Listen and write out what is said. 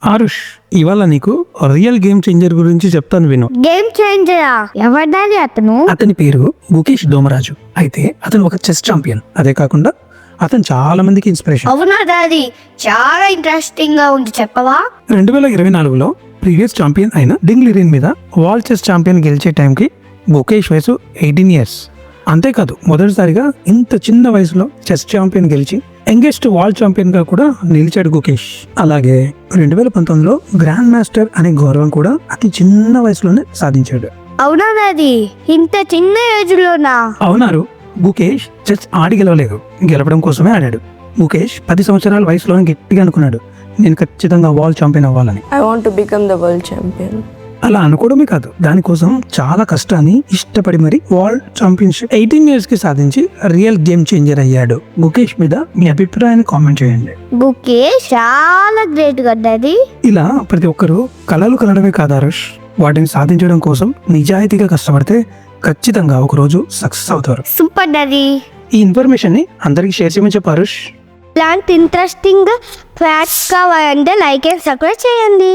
ఆరుష్, ఇవాళ నీకు real game changer గురించి చెప్తాను విను. గేమ్ చేంజరా? ఎవరిదాని అతను? అతని పేరు గుకేష్ దోమరాజు. అయితే అతను ఒక చెస్ ఛాంపియన్. అదే కాకుండా అతను చాలా మందికి ఇన్స్పిరేషన్. అవునా డాడీ, చాలా ఇంట్రెస్టింగ్ గా ఉంది, చెప్పవా? 2024లో ప్రీవియస్ ఛాంపియన్ అయిన డింగ్ లిరిన్ మీద వరల్డ్ చెస్ ఛాంపియన్ గెలిచే టైంకి గుకేష్ వయసు 18 years. అంతేకాదు, మొదటిసారిగా ఇంత చిన్న వయసులో చెస్ ఛాంపియన్ గెలిచి యంగెస్ట్ వరల్డ్ ఛాంపియన్ గా కూడా నిలిచాడు గుకేష్. అలాగే 2019లో గ్రాండ్ మాస్టర్ అనే గౌరవం కూడా అతి చిన్న వయసులోనే సాధించాడు. అవునా డాడీ, ఇంత చిన్న ఏజ్ లోనా? అవునారు, గుకేష్ చెస్ ఆడి గెలవలేదు, గెలవడం కోసమే ఆడాడు. గుకేష్ 10 సంవత్సరాల వయసులోనే గట్టిగా అనుకున్నాడు, నేను ఖచ్చితంగా వరల్డ్ ఛాంపియన్ అవ్వాలని. I want to become the world champion. అలా అనుకోవడమే కాదు, దానికోసం చాలా కష్టాన్ని ఇష్టపడి మరి వరల్డ్ ఛాంపియన్షిప్ 18 years కి సాధించి రియల్ గేమ్ చేంజర్ అయ్యాడు. గుకేష్ మీద మీ అభిప్రాయాన్ని కామెంట్ చేయండి. గుకేష్ చాలా గ్రేట్ గా డాడీ. ఇలా ప్రతి ఒక్కరూ కలలు కనడమే కాదు ఆరుష్, వాటిని సాధించడం కోసం నిజాయితీగా కష్టపడితే ఖచ్చితంగా ఒకరోజు సక్సెస్ అవుతారు. Super daddy. ఈ ఇన్ఫర్మేషన్ ని అందరికి షేర్ చేయమని చెప్పు ఆరుష్. ఇలాంటి ఇంట్రెస్టింగ్ ఫ్యాక్ట్స్ కావాలంటే లైక్ అండ్ సబ్స్క్రైబ్ చేయండి.